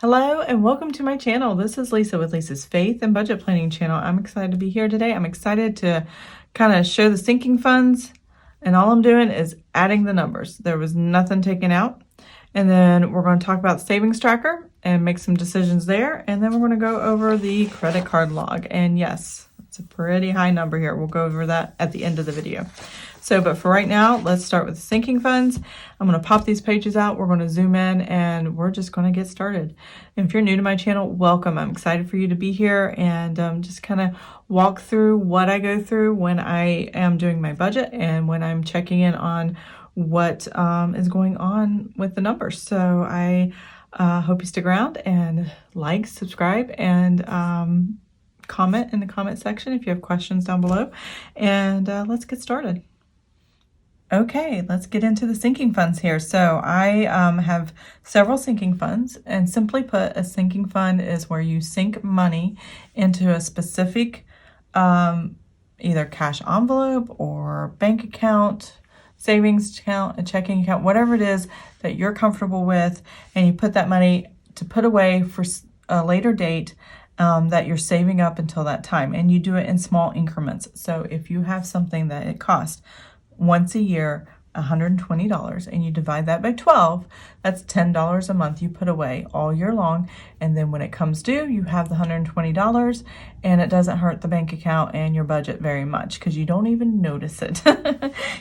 Hello and welcome to my channel. This is Lisa with Lisa's Faith and Budget Planning channel. I'm excited to be here today. I'm excited to kind of show the sinking funds, and all I'm doing is adding the numbers. There was nothing taken out. And then we're going to talk about the savings tracker and make some decisions there. And then we're going to go over the credit card log. And yes, it's a pretty high number here. We'll go over that at the end of the video. But for right now, let's start with the sinking funds. I'm going to pop these pages out. We're going to zoom in and we're just going to get started. And if you're new to my channel, welcome. I'm excited for you to be here and just kind of walk through what I go through when I am doing my budget and when I'm checking in on what is going on with the numbers. So I hope you stick around and like, subscribe, and comment in the comment section if you have questions down below. And let's get started. Okay, let's get into the sinking funds here. So I have several sinking funds, and simply put, a sinking fund is where you sink money into a specific either cash envelope or bank account, savings account, a checking account, whatever it is that you're comfortable with, and you put that money to put away for a later date that you're saving up until that time, and you do it in small increments. So if you have something that it costs once a year, $120, and you divide that by 12, that's $10 a month you put away all year long. And then when it comes due, you have the $120, and it doesn't hurt the bank account and your budget very much because you don't even notice it.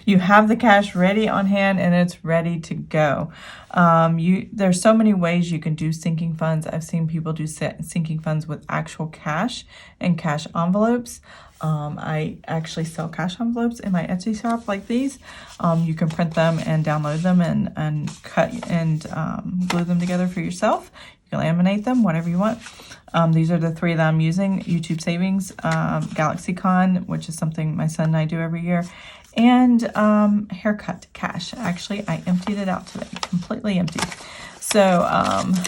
You have the cash ready on hand and it's ready to go. There's so many ways you can do sinking funds. I've seen people do sinking funds with actual cash and cash envelopes. I actually sell cash envelopes in my Etsy shop like these. You can print them and download them and cut and glue them together for yourself. You can laminate them, whatever you want. These are the three that I'm using: YouTube Savings, GalaxyCon, which is something my son and I do every year, and Haircut Cash. Actually, I emptied it out today, completely empty. So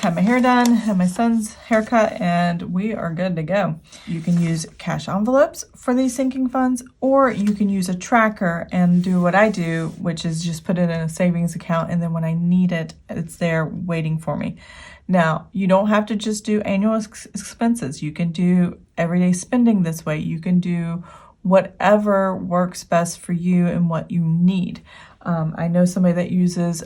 had my hair done, had my son's haircut, and we are good to go. You can use cash envelopes for these sinking funds, or you can use a tracker and do what I do, which is just put it in a savings account, and then when I need it, it's there waiting for me. Now, you don't have to just do annual expenses. You can do everyday spending this way. You can do whatever works best for you and what you need. I know somebody that uses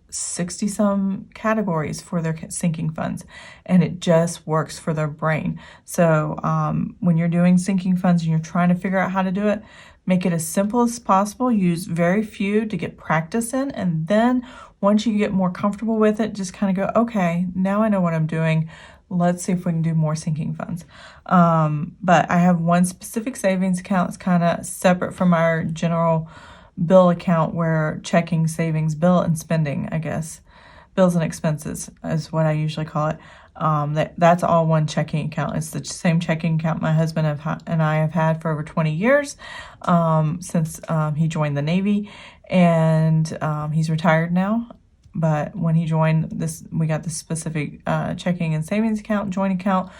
60 some categories for their sinking funds, and it just works for their brain. So when you're doing sinking funds and you're trying to figure out how to do it, make it as simple as possible. Use very few to get practice in, and then once you get more comfortable with it, just kind of go, okay, now I know what I'm doing. Let's see if we can do more sinking funds. But I have one specific savings account. It's kind of separate from our general bill account, where checking, savings, bill, and spending, I guess. Bills and expenses is what I usually call it. That's all one checking account. It's the same checking account my husband and I have had for over 20 years, since he joined the Navy, and he's retired now. But when he joined this, we got the specific checking and savings account, joint account,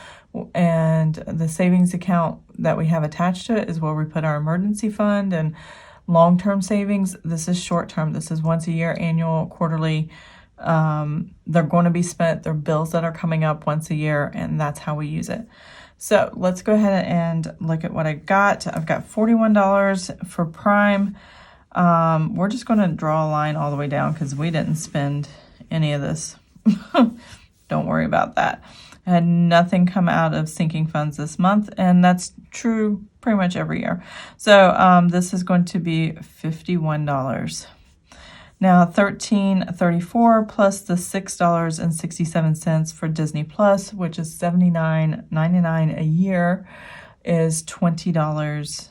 and the savings account that we have attached to it is where we put our emergency fund and long-term savings. This is short-term. This is once a year, annual, quarterly. They're going to be spent. They're bills that are coming up once a year, and that's how we use it. So let's go ahead and look at what I got. I've got $41 for Prime. We're just going to draw a line all the way down because we didn't spend any of this. Don't worry about that. I had nothing come out of sinking funds this month, and that's true pretty much every year. So this is going to be $51. Now $13.34 plus the $6.67 for Disney Plus, which is $79.99 a year, is $20.01.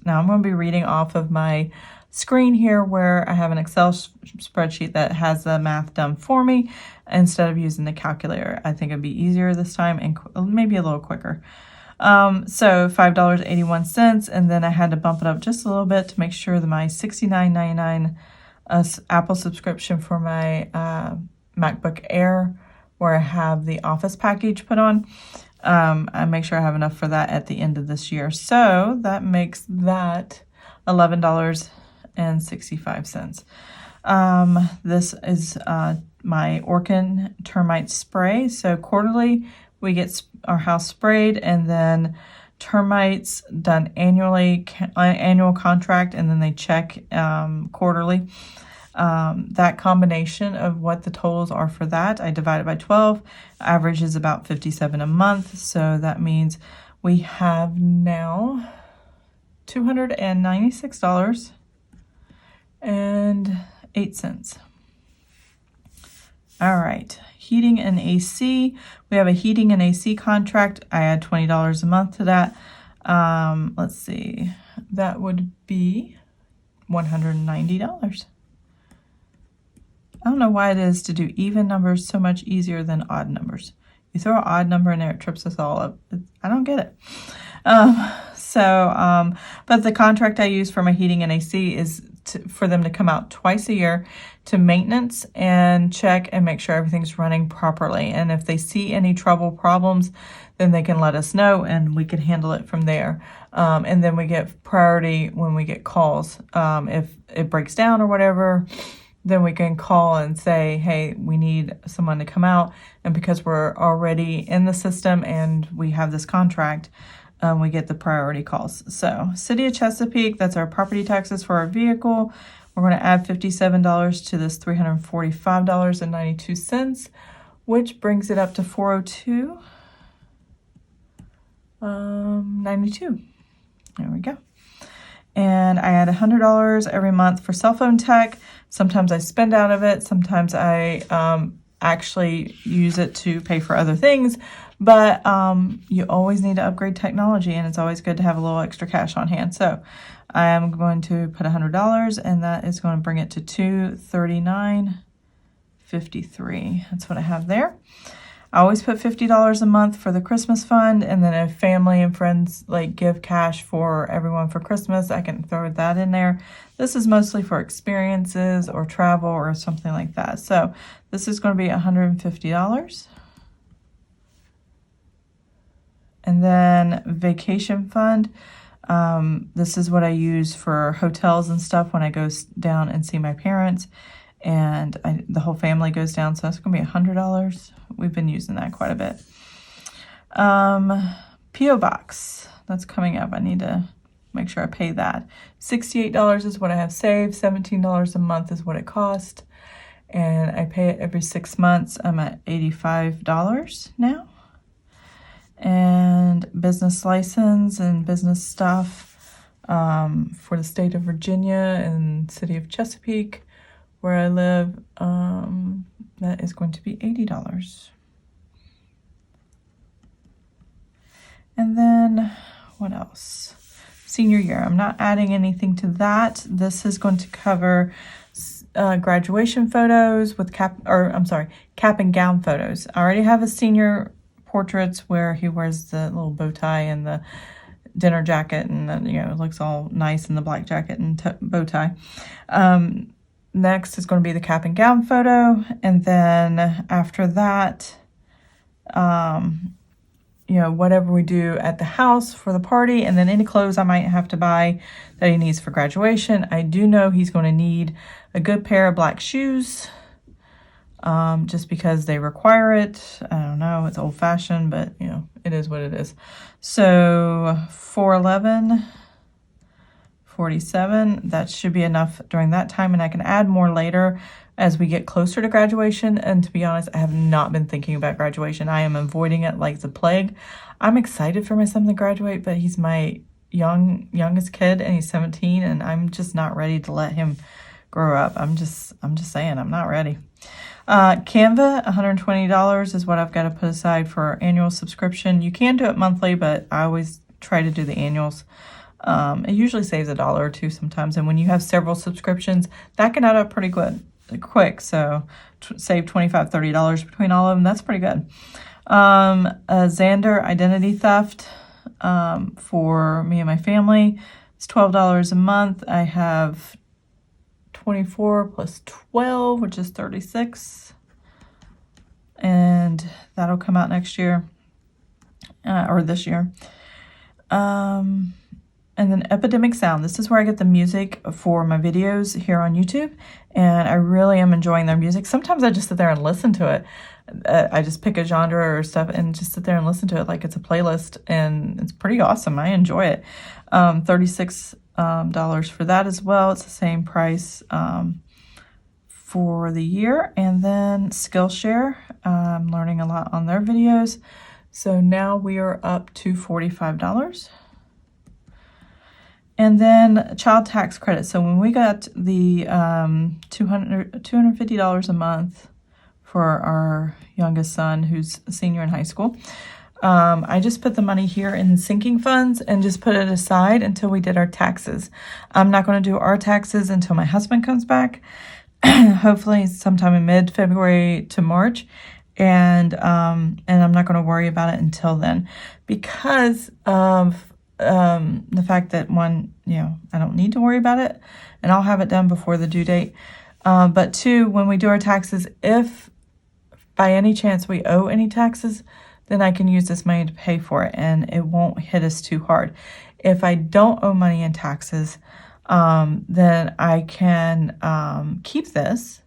Now I'm going to be reading off of my screen here, where I have an Excel spreadsheet that has the math done for me instead of using the calculator. I think it'd be easier this time and maybe a little quicker. So $5.81, and then I had to bump it up just a little bit to make sure that my $69.99 Apple subscription for my MacBook Air, where I have the Office package put on, I make sure I have enough for that at the end of this year. So that makes that $11.65. This is my Orkin termite spray. So quarterly we get our house sprayed, and then termites done annually, annual contract, and then they check quarterly. That combination of what the totals are for that, I divide it by 12. Average is about $57 a month. So that means we have now $296.08. All right, heating and AC. We have a heating and AC contract. I add $20 a month to that. Let's see, that would be $190. I don't know why it is to do even numbers so much easier than odd numbers. You throw an odd number in there, it trips us all up. I don't get it. But the contract I use for my heating and AC is for them to come out twice a year to maintenance and check and make sure everything's running properly. And if they see any problems, then they can let us know and we can handle it from there. And then we get priority when we get calls. If it breaks down or whatever, then we can call and say, hey, we need someone to come out. And because we're already in the system and we have this contract, we get the priority calls. So City of Chesapeake, that's our property taxes for our vehicle. We're going to add $57 to this $345.92, which brings it up to $402.92. There we go. And I add $100 every month for cell phone tech. Sometimes I spend out of it. Sometimes I actually use it to pay for other things. But you always need to upgrade technology, and it's always good to have a little extra cash on hand. So I am going to put $100, and that is going to bring it to $239.53. That's what I have there. I always put $50 a month for the Christmas fund, and then if family and friends like give cash for everyone for Christmas, I can throw that in there. This is mostly for experiences or travel or something like that. So this is going to be $150. And then vacation fund. This is what I use for hotels and stuff when I go down and see my parents. And the whole family goes down, so that's going to be $100. We've been using that quite a bit. P.O. Box, that's coming up. I need to make sure I pay that. $68 is what I have saved. $17 a month is what it cost. And I pay it every 6 months. I'm at $85 now. And business license and business stuff for the state of Virginia and city of Chesapeake, where I live, that is going to be $80. And then what else? Senior year. I'm not adding anything to that. This is going to cover graduation photos with cap and gown photos. I already have a senior portraits where he wears the little bow tie and the dinner jacket, and then, it looks all nice in the black jacket and bow tie. Next is going to be the cap and gown photo, and then after that, whatever we do at the house for the party, and then any clothes I might have to buy that he needs for graduation. I do know he's going to need a good pair of black shoes, just because they require it. I don't know, it's old-fashioned, but it is what it is. So $411.47, that should be enough during that time, and I can add more later as we get closer to graduation. And to be honest, I have not been thinking about graduation. I am avoiding it like the plague. I'm excited for my son to graduate, but he's my youngest kid, and he's 17, and I'm just not ready to let him grow up. I'm just saying, I'm not ready. Canva, $120 is what I've got to put aside for annual subscription. You can do it monthly, but I always try to do the annuals. It usually saves $1 or $2 sometimes, and when you have several subscriptions, that can add up pretty quick. So save $25, $30 between all of them. That's pretty good. Xander identity theft for me and my family. It's $12 a month. I have 24 plus 12, which is 36. And that'll come out next year, or this year. And then Epidemic Sound. This is where I get the music for my videos here on YouTube, and I really am enjoying their music. Sometimes I just sit there and listen to it. I just pick a genre or stuff and just sit there and listen to it like it's a playlist, and it's pretty awesome. I enjoy it. $36 for that as well. It's the same price for the year. And then Skillshare. I'm learning a lot on their videos. So now we are up to $45. And then child tax credit. So when we got the $250 a month for our youngest son, who's a senior in high school, I just put the money here in sinking funds and just put it aside until we did our taxes. I'm not going to do our taxes until my husband comes back, hopefully sometime in mid-February to March. And I'm not going to worry about it until then because of the fact that one, I don't need to worry about it and I'll have it done before the due date. But two, when we do our taxes, if by any chance we owe any taxes, then I can use this money to pay for it and it won't hit us too hard. If I don't owe money in taxes, then I can keep this.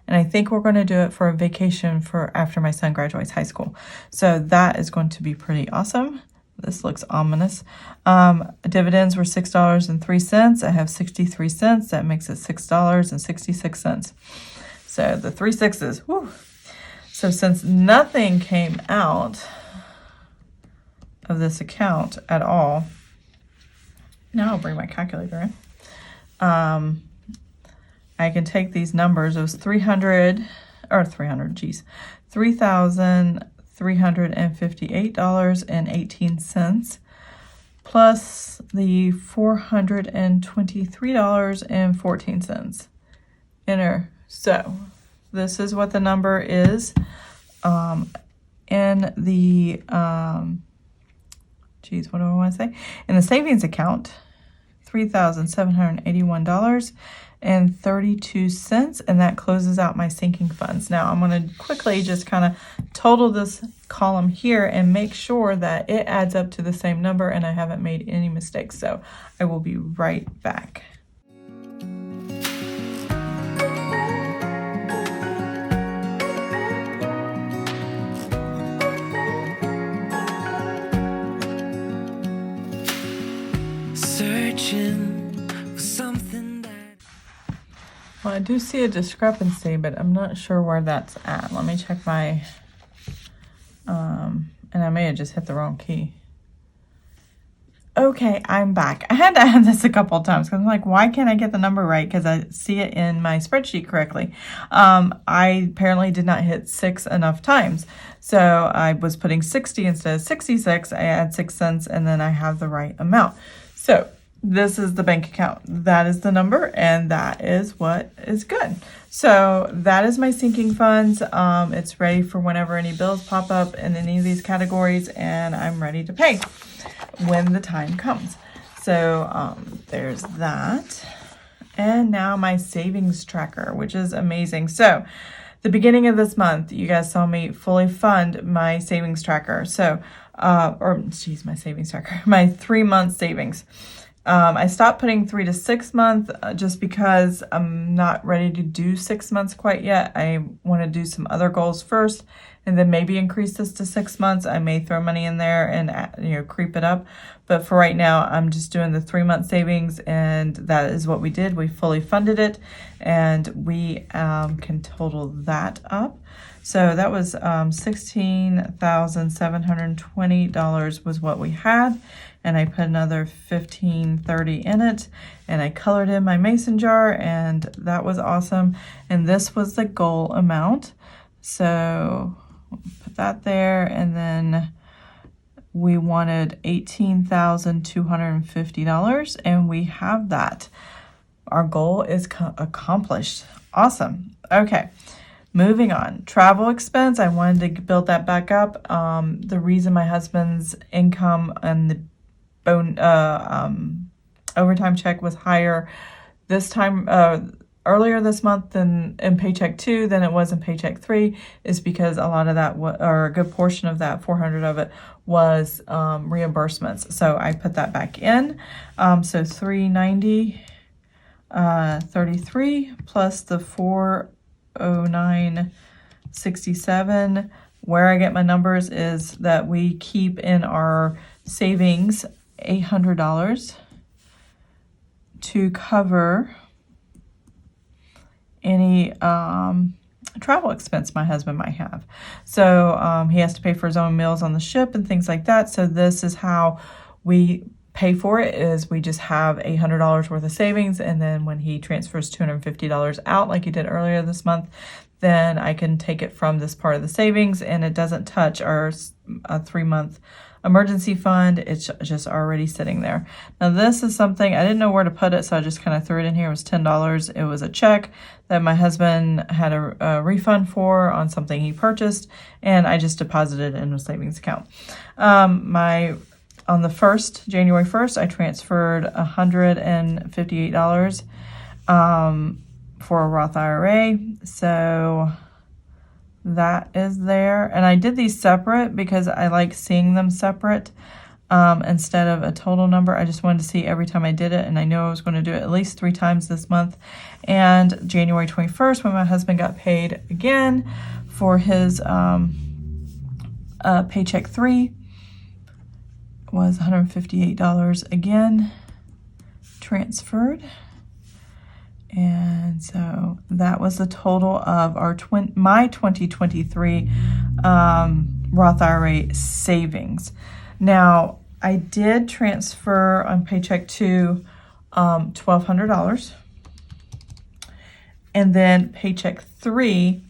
And I think we're going to do it for a vacation for after my son graduates high school. So that is going to be pretty awesome. This looks ominous. Dividends were $6.03. I have 63 cents. That makes it $6.66. So the 3 sixes. Whew. So since nothing came out of this account at all, now I'll bring my calculator in. I can take these numbers. It was $3,358.18 plus the $423.14. Enter. So this is what the number is in the, what do I want to say? In the savings account, $3,781.32, and that closes out my sinking funds. Now I'm going to quickly just kind of total this column here and make sure that it adds up to the same number and I haven't made any mistakes. So I will be right back. Well, I do see a discrepancy, but I'm not sure where that's at. Let me check my, and I may have just hit the wrong key. Okay, I'm back. I had to add this a couple of times because I'm like, why can't I get the number right? Because I see it in my spreadsheet correctly. I apparently did not hit 6 enough times. So I was putting 60 instead of 66. I add 6 cents and then I have the right amount. So this is the bank account. That is the number, and that is what is good. So that is my sinking funds. It's ready for whenever any bills pop up in any of these categories, and I'm ready to pay when the time comes. So there's that. And now my savings tracker, which is amazing. So the beginning of this month, you guys saw me fully fund my savings tracker. So, my savings tracker, my 3-month savings. I stopped putting 3 to 6 months just because I'm not ready to do 6 months quite yet. I want to do some other goals first and then maybe increase this to 6 months. I may throw money in there and creep it up. But for right now, I'm just doing the 3-month savings, and that is what we did. We fully funded it, and we can total that up. So that was $16,720 was what we had. And I put another $15.30 in it, and I colored in my mason jar, and that was awesome. And this was the goal amount. So put that there, and then we wanted $18,250, and we have that. Our goal is accomplished. Awesome. Okay. Moving on, travel expense. I wanted to build that back up. The reason my husband's income and the overtime check was higher this time earlier this month than in Paycheck 2 than it was in Paycheck 3 is because a lot of that, or a good portion of that, 400 of it, was reimbursements. So I put that back in. So 390, 33 plus the 409.67. Where I get my numbers is that we keep in our savings $800 to cover any travel expense my husband might have. So he has to pay for his own meals on the ship and things like that. So this is how we pay for it, is we just have $800 worth of savings, and then when he transfers $250 out like he did earlier this month, then I can take it from this part of the savings, and it doesn't touch our 3-month emergency fund. It's just already sitting there. Now this is something I didn't know where to put it, so I just kind of threw it in here. It was $10. It was a check that my husband had a refund for on something he purchased, and I just deposited it in a savings account. On the 1st, January 1st, I transferred $158 for a Roth IRA. So that is there. And I did these separate because I like seeing them separate instead of a total number. I just wanted to see every time I did it, and I know I was going to do it at least 3 times this month. And January 21st, when my husband got paid again for his Paycheck 3, was $158 again transferred. And so that was the total of our my 2023 Roth IRA savings. Now, I did transfer on Paycheck 2 $1,200. And then Paycheck 3,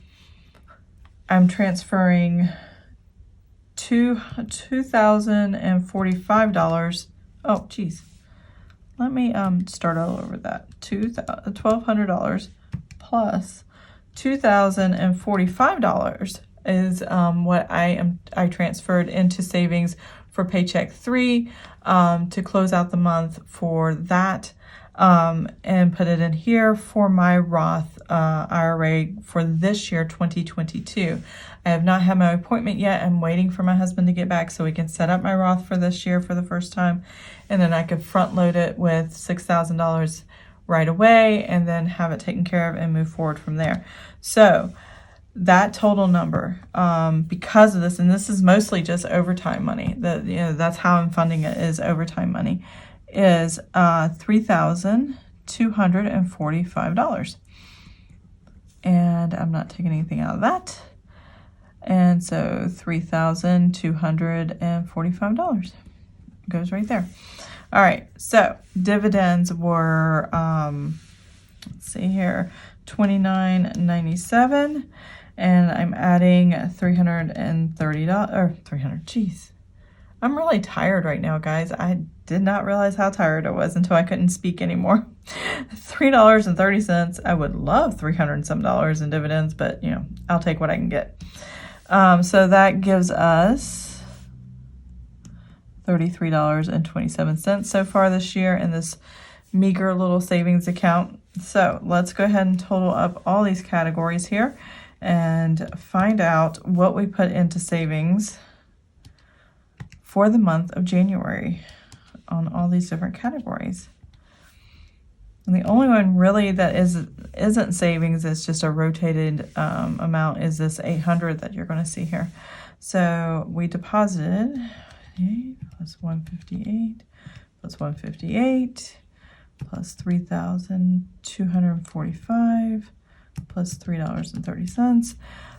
I'm transferring $2,045. Oh, geez. Let me start all over that. $1,200 plus $2,045 is what I transferred into savings for Paycheck 3 to close out the month for that, and put it in here for my Roth IRA for this year, 2022. I have not had my appointment yet. I'm waiting for my husband to get back so we can set up my Roth for this year for the first time, and then I could front load it with $6,000 right away and then have it taken care of and move forward from there. So that total number, because of this, and this is mostly just overtime money, that's how I'm funding it, is overtime money, is $3,245. And I'm not taking anything out of that. And so $3,245 goes right there. All right, so dividends were, let's see here, $29.97, and I'm adding $330, or 300, geez. I'm really tired right now, guys. I did not realize how tired I was until I couldn't speak anymore. $3.30. I would love $300 and some in dividends, but I'll take what I can get. So that gives us $33.27 so far this year in this meager little savings account. So let's go ahead and total up all these categories here and find out what we put into savings for the month of January on all these different categories. And the only one really that isn't savings, it's just a rotated amount, is this $800 that you're going to see here. So we deposited plus 158 plus 158 plus 3,245 plus $3.30.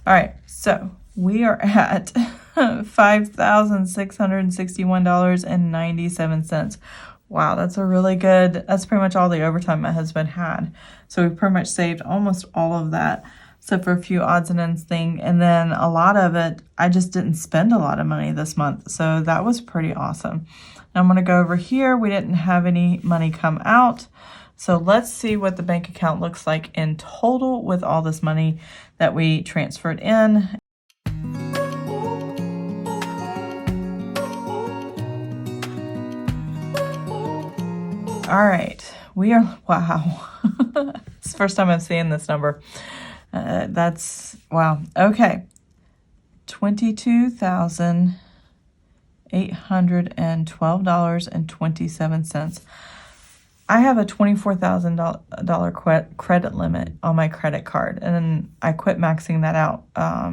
All right, so we are at $5,661.97. Wow, that's pretty much all the overtime my husband had. So we pretty much saved almost all of that, except for a few odds and ends thing. And then a lot of it, I just didn't spend a lot of money this month. So that was pretty awesome. Now I'm going to go over here. We didn't have any money come out. So let's see what the bank account looks like in total with all this money that we transferred in. All right, we are, wow. It's the first time I'm seeing this number. That's, wow. Okay. $22,812.27. I have a $24,000 credit limit on my credit card, and I quit maxing that out a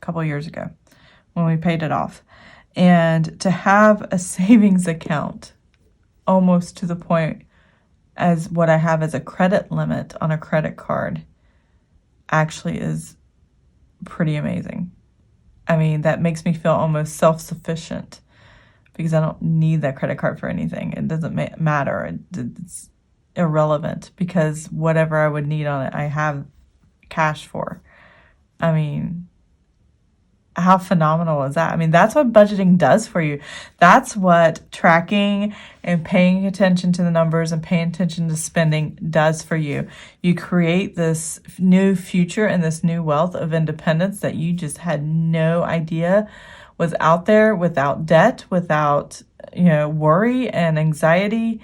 couple years ago when we paid it off. And to have a savings account almost to the point as what I have as a credit limit on a credit card actually is pretty amazing. I mean, that makes me feel almost self-sufficient because I don't need that credit card for anything. It doesn't matter. It's irrelevant because whatever I would need on it, I have cash for. I mean, how phenomenal is that? I mean, that's what budgeting does for you. That's what tracking and paying attention to the numbers and paying attention to spending does for you. You create this new future and this new wealth of independence that you just had no idea was out there, without debt, without, worry and anxiety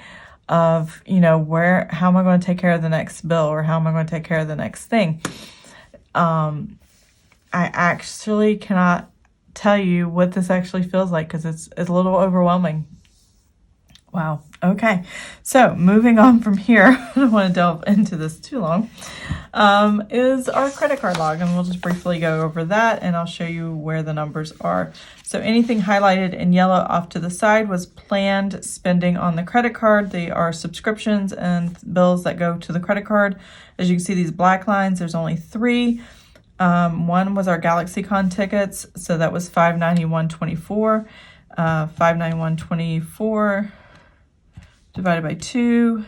of, how am I going to take care of the next bill, or how am I going to take care of the next thing? I actually cannot tell you what this actually feels like because it's a little overwhelming. Wow. Okay. So moving on from here, I don't want to delve into this too long, is our credit card log. And we'll just briefly go over that and I'll show you where the numbers are. So anything highlighted in yellow off to the side was planned spending on the credit card. They are subscriptions and bills that go to the credit card. As you can see, these black lines, there's only 3. One was our GalaxyCon tickets, so that was $591.24. $591.24 divided by 2.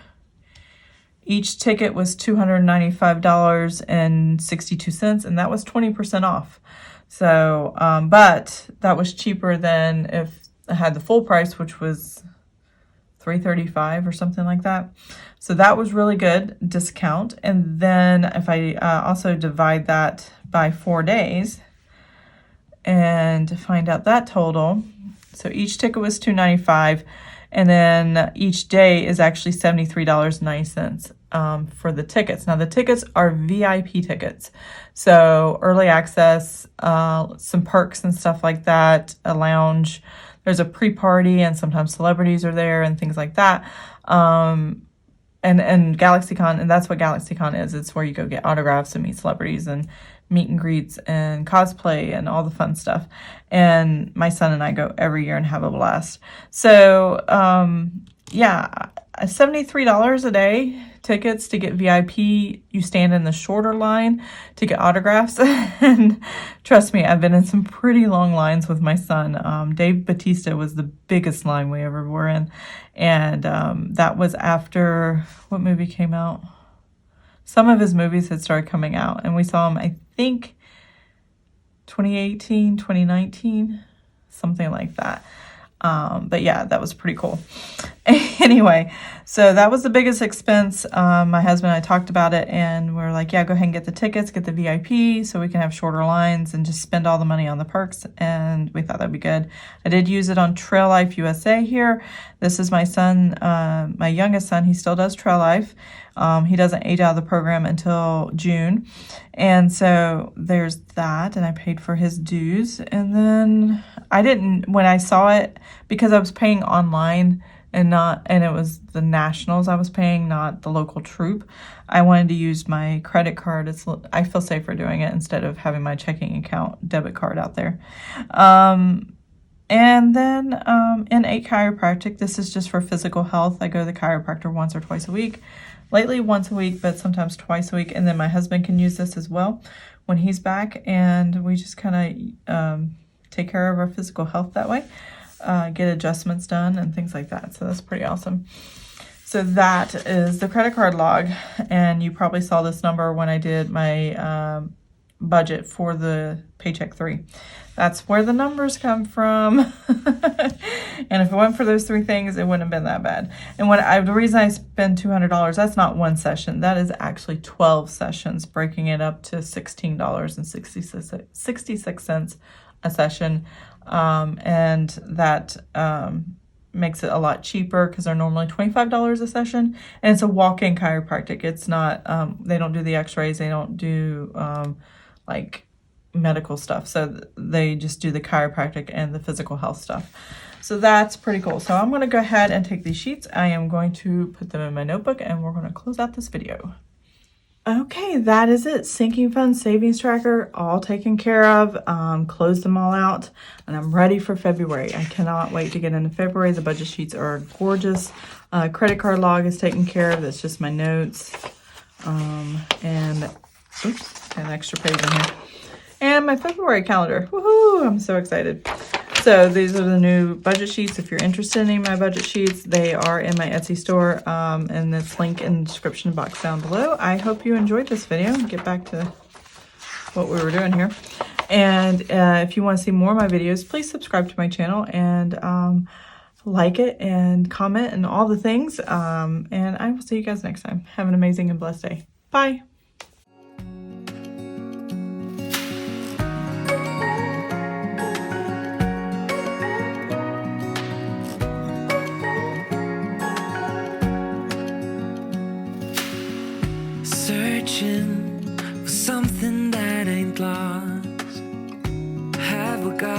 Each ticket was $295.62, and that was 20% off. So, but that was cheaper than if I had the full price, which was $335 or something like that. So that was really good discount. And then if I also divide that by 4 days and find out that total, so each ticket was $295, and then each day is actually $73.90 for the tickets. Now the tickets are VIP tickets, so early access, some perks and stuff like that, a lounge. There's a pre-party and sometimes celebrities are there and things like that. And GalaxyCon, and that's what GalaxyCon is. It's where you go get autographs and meet celebrities and meet and greets and cosplay and all the fun stuff. And my son and I go every year and have a blast. So, yeah, $73 a day tickets to get VIP. You stand in the shorter line to get autographs. And trust me, I've been in some pretty long lines with my son. Dave Bautista was the biggest line we ever were in. And that was after, what movie came out? Some of his movies had started coming out, and we saw him, I think, 2018, 2019, something like that. But yeah, that was pretty cool. Anyway, so that was the biggest expense. My husband and I talked about it, and we're like, yeah, go ahead and get the tickets, get the VIP so we can have shorter lines and just spend all the money on the perks. And we thought that'd be good. I did use it on Trail Life USA here. This is my son, my youngest son. He still does Trail Life. He doesn't age out of the program until June. And so there's that, and I paid for his dues. And then when I saw it, because I was paying online and it was the nationals I was paying, not the local troop, I wanted to use my credit card. I feel safer doing it instead of having my checking account debit card out there. And then in chiropractic, this is just for physical health. I go to the chiropractor once or twice a week. Lately once a week, but sometimes twice a week. And then my husband can use this as well when he's back. And we just kind of take care of our physical health that way, get adjustments done and things like that. So that's pretty awesome. So that is the credit card log. And you probably saw this number when I did my budget for the Paycheck 3. That's where the numbers come from. And if it went for those 3 things, it wouldn't have been that bad. And the reason I spend $200, that's not one session. That is actually 12 sessions, breaking it up to $16.66 a session. And that makes it a lot cheaper because they're normally $25 a session, and it's a walk-in chiropractic. It's not, they don't do the x-rays, they don't do like medical stuff, so they just do the chiropractic and the physical health stuff. So that's pretty cool. So I'm going to go ahead and take these sheets. I am going to put them in my notebook, and we're going to close out this video. Okay, that is it. Sinking fund, savings tracker, all taken care of. Closed them all out, and I'm ready for February. I cannot wait to get into February. The budget sheets are gorgeous. Credit card log is taken care of. That's just my notes. And oops, got an extra page in here. And my February calendar. Woohoo! I'm so excited. So these are the new budget sheets. If you're interested in any of my budget sheets, they are in my Etsy store, and it's linked in the description box down below. I hope you enjoyed this video. Get back to what we were doing here. And if you want to see more of my videos, please subscribe to my channel and like it and comment and all the things. And I will see you guys next time. Have an amazing and blessed day. Bye. Searching for something that ain't lost. Have we got